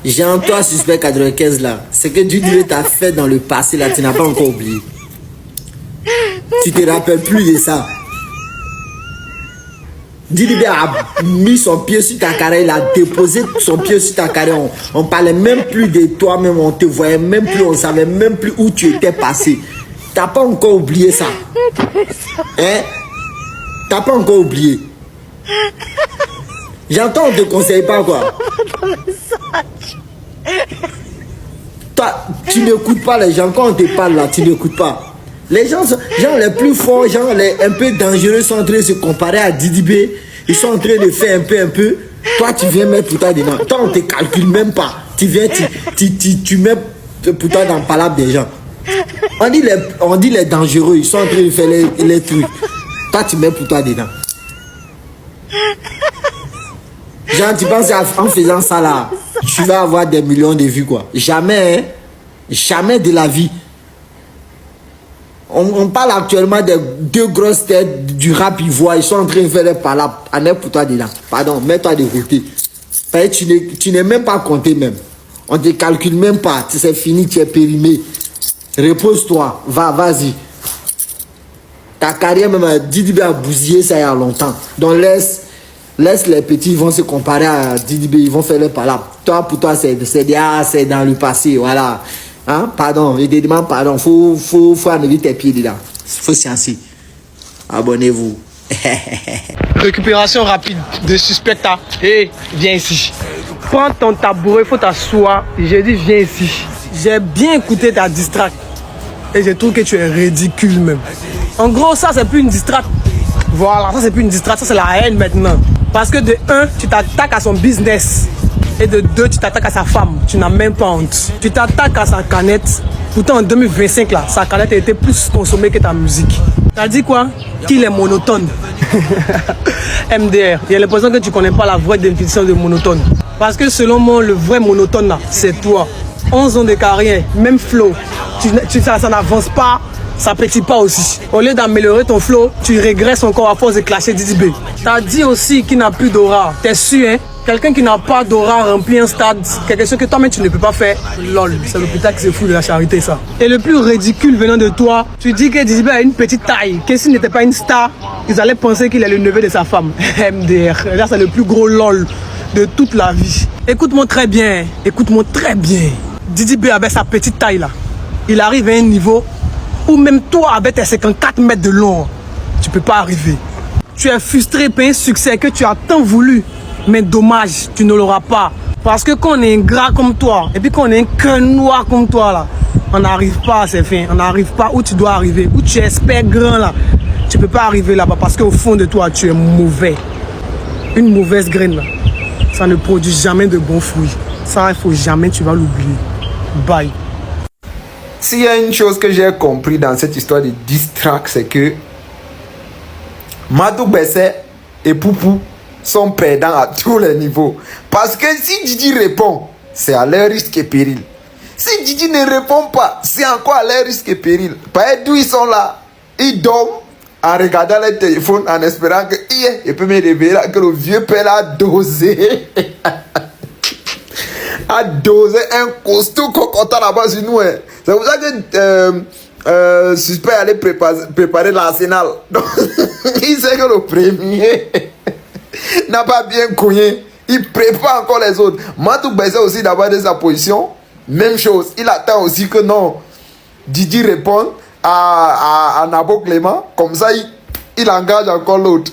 Jean-Toi, suspect 95 là. Ce que Didi t'a fait dans le passé là, tu n'as pas encore oublié. Tu te rappelles plus de ça. Didi a mis son pied sur ta carrière, il a déposé son pied sur ta carrière. On parlait même plus de toi-même, on te voyait même plus, on savait même plus où tu étais passé. T'as pas encore oublié ça. Hein? T'as pas encore oublié. J'entends, on te conseille pas quoi. Toi, tu n'écoutes pas les gens. Quand on te parle là, tu n'écoutes pas. Les gens les plus forts, gens les un peu dangereux sont en train de se comparer à Didi B. Ils sont en train de faire un peu. Toi, tu viens mettre pour toi dedans. Toi, on te calcule même pas. Tu viens, tu mets pour toi dans le palabre des gens. On dit les dangereux, ils sont en train de faire les trucs. Toi, tu mets pour toi dedans. Genre, tu penses en faisant ça là, tu vas avoir des millions de vues quoi. Jamais, hein? Jamais de la vie. On parle actuellement des deux grosses têtes du rap ivoire. Ils sont en train de faire des palabres. En est pour toi dedans. Pardon, mets-toi de côté. Tu n'es même pas compté même. On te calcule même pas. C'est fini, tu es périmé. Repose-toi. Vas-y. Ta carrière même, Didi B a bousillé ça il y a longtemps. Donc laisse les petits, ils vont se comparer à Didi B, ils vont faire les palabres. Toi, pour toi, c'est dans le passé, voilà. Hein? Pardon, je te demande pardon. Faut enlever tes pieds dedans. Faut sciencer. Abonnez-vous. Récupération rapide de suspect. Hey, viens ici. Prends ton tabouret, faut t'asseoir. J'ai dit, viens ici. J'ai bien écouté ta distract. Et je trouve que tu es ridicule même. En gros, ça, c'est plus une distract. Voilà, ça, c'est plus une distract. Ça, c'est la haine maintenant. Parce que de 1, tu t'attaques à son business. Et de 2, tu t'attaques à sa femme. Tu n'as même pas honte. Tu t'attaques à sa canette. Pourtant, en 2025, là, sa canette a été plus consommée que ta musique. T'as dit quoi? Qu'il est monotone. MDR, il y a l'impression que tu connais pas la vraie définition de monotone. Parce que selon moi, le vrai monotone, là, c'est toi. 11 ans de carrière, même flow. Ça n'avance pas, ça pétille pas aussi. Au lieu d'améliorer ton flow, tu régresses encore à force de clasher Didi B. T'as dit aussi qu'il n'a plus d'aura. T'es sûr, hein? Quelqu'un qui n'a pas d'aura remplit un stade, quelque chose que toi-même tu ne peux pas faire, lol, c'est l'hôpital qui se fout de la charité ça. Et le plus ridicule venant de toi, tu dis que Didi B a une petite taille, que s'il n'était pas une star, ils allaient penser qu'il est le neveu de sa femme. MDR, là c'est le plus gros lol de toute la vie. Écoute-moi très bien, Didi B avec sa petite taille là, il arrive à un niveau où même toi avec tes 54 mètres de long, tu peux pas arriver. Tu es frustré par un succès que tu as tant voulu. Mais dommage, tu ne l'auras pas. Parce que quand on est ingrat comme toi, et puis quand on est un cœur noir comme toi, là, on n'arrive pas à ses fins. On n'arrive pas où tu dois arriver. Où tu espères grand, là. Tu ne peux pas arriver là-bas parce qu'au fond de toi, tu es mauvais. Une mauvaise graine, là, ça ne produit jamais de bons fruits. Ça, il faut jamais, tu vas l'oublier. Bye. S'il y a une chose que j'ai compris dans cette histoire de distract, c'est que Madou Bessé et Poupou sont perdants à tous les niveaux. Parce que si Didi répond, c'est à leur risque et péril. Si Didi ne répond pas, c'est encore à leur risque et péril. Par d'où ils sont là, ils dorment en regardant le téléphone, en espérant que il peut me réveiller là, que le vieux père a dosé. A dosé un costaud cocotin là-bas sur nous. C'est pour ça que suspect allait préparer l'arsenal. Donc, il sait que le premier n'a pas bien cogné. Il prépare encore les autres. Matou Bessé aussi d'avoir de sa position. Même chose. Il attend aussi que non. Didi réponde à Nabo Clément. Comme ça, il engage encore l'autre.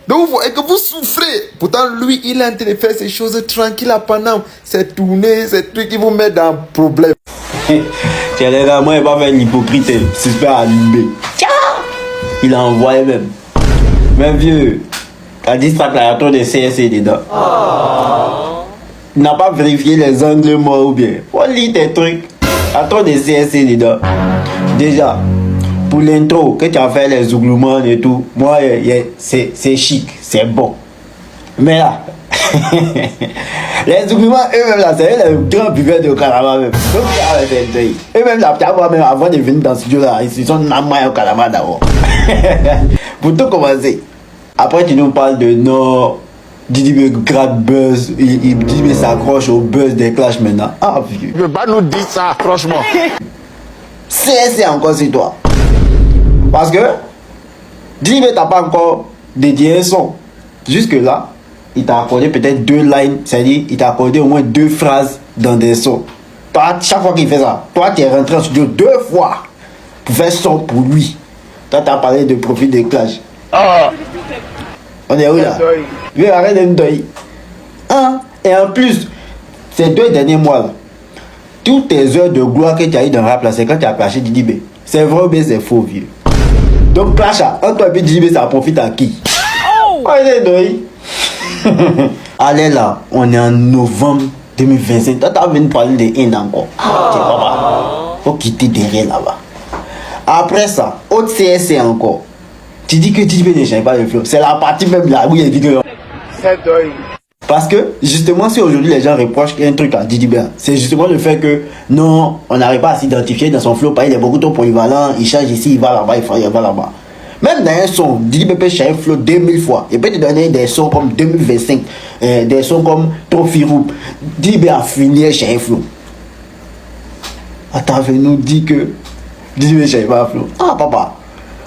Donc, vous voyez que vous souffrez. Pourtant, lui, il est en train de faire ces choses tranquilles à Paname. C'est tourner, ces trucs qui vous mettent dans le problème. Tiens, les gars, moi, il va faire l'hypocrite. Suspect allumé. Il a envoyé même. Mais vieux, la distract, il y a trop de CSC dedans. Il n'a pas vérifié les angles morts ou bien. Faut lire tes trucs. Il y a trop de CSC dedans. Déjà, pour l'intro, que tu as fait les ouglements et tout, moi, c'est chic, c'est bon. Mais là, les ouglements, eux-mêmes, là, c'est les grands buveurs de calamar même. Eux-mêmes, là, même avant de venir dans ce studio-là, ils sont namaya au calamar d'abord. Pour tout commencer. Après, tu nous parles de non, Didi B gratte buzz, Didi B s'accroche au buzz des clashs maintenant. Ah vieux. Tu peux pas nous dire ça, franchement. C'est encore c'est toi. Parce que Didi B t'a pas encore dédié un son. Jusque là, il t'a accordé peut-être 2 lines, c'est-à-dire il t'a accordé au moins 2 phrases dans des sons. Toi, chaque fois qu'il fait ça, toi tu es rentré en studio 2 fois pour faire son pour lui. Toi t'as parlé de profil de clash. On est où là? Oui, arrête de me donner. Hein? Et en plus, ces 2 derniers mois là, toutes tes heures de gloire que tu as eu dans le rap là, c'est quand tu as clashé Didi B. C'est vrai ou bien c'est faux, vieux? Donc clash là, entre toi et Didi B, ça profite à qui? On est donné. Allez là, on est en novembre 2025. Toi, t'as venu parler de haine encore. Faut quitter derrière là-bas. Après ça, autre CSC encore. Tu dis que Didi B ne change pas le flow. C'est la partie même là où il y a dit que. Parce que justement, si aujourd'hui les gens reprochent un truc à Didi B, c'est justement le fait que non, on n'arrive pas à s'identifier dans son flow. Il est beaucoup trop polyvalent. Il change ici, il va là-bas, il va là-bas. Même dans un son, Didi B peut changer un flow 2000 fois. Il peut te donner des sons comme 2025, des sons comme Trophy Roop. Didi B a fini changer un flow. Attends, nous dit que Didi B change pas un flow. Ah papa,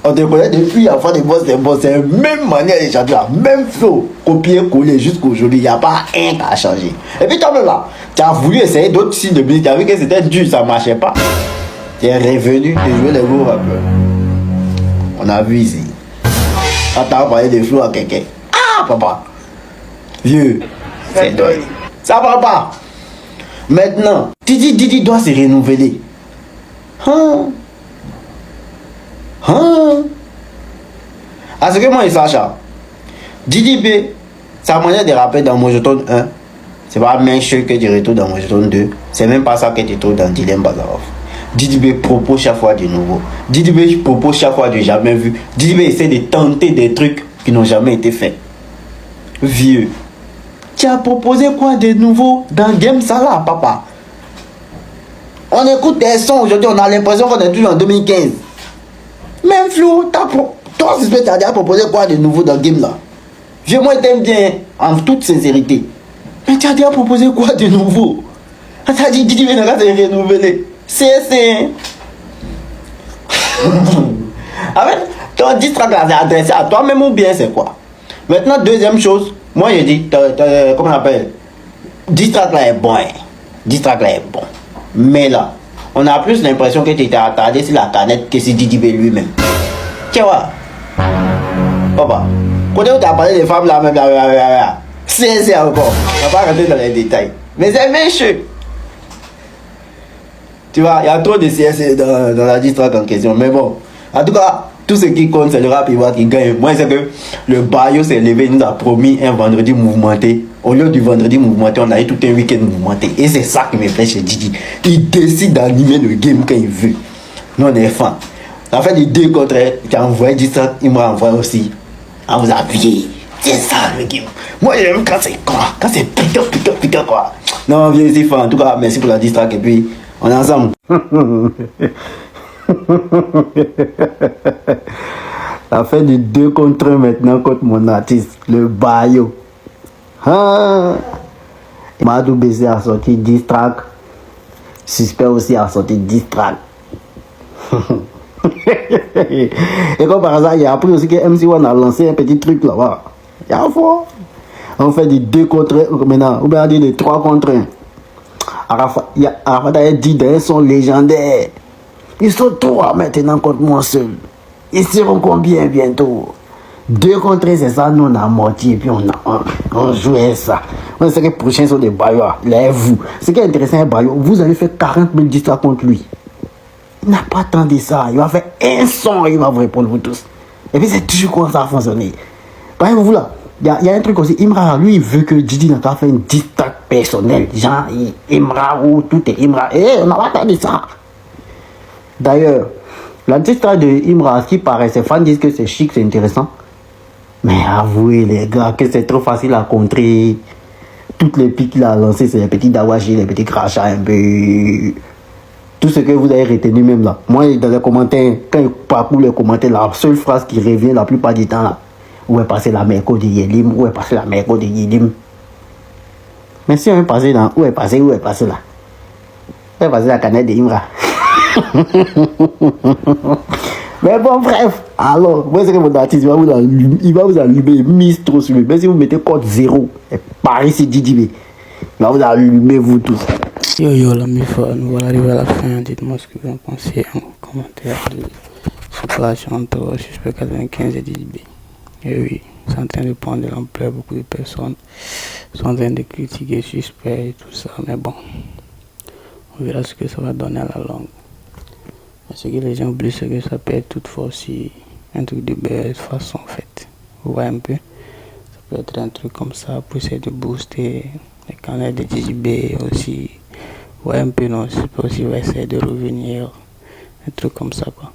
on te connaît depuis avant des boss, c'est la même manière de chanter, la même flow, copier-coller jusqu'aujourd'hui. Il n'y a pas un qui a changé. Et puis toi-même là, tu as voulu essayer d'autres styles de musique, tu as vu que c'était dur, ça ne marchait pas. Tu es revenu de jouer les gros rappeurs. On a vu ici. Attends, parler de flow à quelqu'un. Ah, papa. Vieux. C'est dingue. Ça va pas. Maintenant, Didi doit se renouveler. À ce que moi, il sache, Didi B, sa manière de rapper dans Mojoton 1, c'est pas la même chose que tu retrouves dans Mojoton 2. C'est même pas ça que tu trouves dans Dilemme Bazarov. Didi B propose chaque fois du nouveau. Didi B propose chaque fois du jamais vu. Didi B essaie de tenter des trucs qui n'ont jamais été faits. Vieux, tu as proposé quoi de nouveau dans Game Sala, papa? On écoute des sons aujourd'hui, on a l'impression qu'on est toujours en 2015. Même Flo, toi, tu as déjà proposé quoi de nouveau dans Game là? Vieux, moi, je t'aime bien, en toute sincérité. Mais tu as déjà proposé quoi de nouveau? Tu as dit Didi B n'a pas se renouveler. C'est avec ton distract là, c'est adressé à toi-même ou bien c'est quoi? Maintenant, deuxième chose, moi j'ai dit, comment on appelle? Distract là est bon, hein. Distract là est bon. Mais là, on a plus l'impression que tu étais attardé sur la canette que sur Didi B lui-même. Tu vois? Papa, quand tu as parlé des femmes là, même là, c'est encore. On va pas rentrer dans les détails. Mais c'est méchant. Tu vois, il y a trop de CS dans la distract en question. Mais bon, en tout cas, tout ce qui compte, c'est le rap qui gagne. Moi, c'est que le Bayo s'est levé, il nous a promis un vendredi mouvementé. Au lieu du vendredi mouvementé, on a eu tout un week-end mouvementé. Et c'est ça qui me plaît chez Didi. Il décide d'animer le game quand il veut. Nous, on est fans. En fait, les 2 contre 1, tu as envoyé distract, il m'a envoyé aussi. À vous appuyer. C'est ça le game. Moi, j'aime quand c'est quoi. Quand c'est putain quoi. Non, viens ici, fan. En tout cas, merci pour la distract. Et puis, on est ensemble. Ça fait du 2 contre 1 maintenant contre mon artiste, le Bayo. Madou BC a sorti 10 tracks. Suspect aussi a sorti 10 tracks. Et comme par hasard, il a appris aussi que MC1 a lancé un petit truc là-bas. Il y a fort. On fait du 2 contre 1 maintenant. Ou bien on dit des 3 contre 1. Arafat a dit dans son légendaire. Ils sont 3 maintenant contre moi seul. Ils seront combien bientôt? 2 contre 1, c'est ça, nous on a morti et puis on jouait ça. On sait que les prochains sont des Bayo. Lève-vous. Ce qui est intéressant, c'est Bayo. Vous allez faire 40 000 histoires contre lui. Il n'a pas attendu ça. Il va faire un son et il va vous répondre vous tous. Et puis c'est toujours comme ça a fonctionné. Par exemple, vous là, il y a un truc aussi. Imra, lui, il veut que Didi n'a pas fait une distract personnelle. Genre, Imra ou tout est Imra. On n'a pas attendu ça. D'ailleurs, la distract de Imra, ce qui paraît, ses fans disent que c'est chic, c'est intéressant. Mais avouez les gars que c'est trop facile à contrer. Toutes les pics qu'il a lancées, c'est les petits dawashi, les petits crachats un peu. Tout ce que vous avez retenu même là. Moi, dans les commentaires, quand je parcours les commentaires, la seule phrase qui revient la plupart du temps là, Où est passé la Merco de Yelim? Où est passé la Merco de Yelim? Mais si on est passé dans... Où est passé là? Où est passé la canette de Imra? Mais bon, bref. Alors, moi, c'est que mon artiste, il va vous allumer, il mise trop sur lui. Mais si vous mettez code 0, et Paris, c'est Didibé. Il va vous allumer, vous tous. Yo, la mi-fois, nous voilà arrivés à la fin. Dites-moi ce que vous en pensez en commentaire de ce clash entre Suspect 95 et Didibé. Et oui, c'est en train de prendre de l'ampleur. Beaucoup de personnes sont en train de critiquer Suspect et tout ça. Mais bon, on verra ce que ça va donner à la longue. Ce que les gens oublient, c'est que ça peut être toutefois aussi un truc de belle façon en fait. Vous voyez un peu? Ça peut être un truc comme ça pour essayer de booster les canaux de Didibé aussi. Vous voyez un peu, non? C'est pas aussi va essayer de revenir. Un truc comme ça quoi.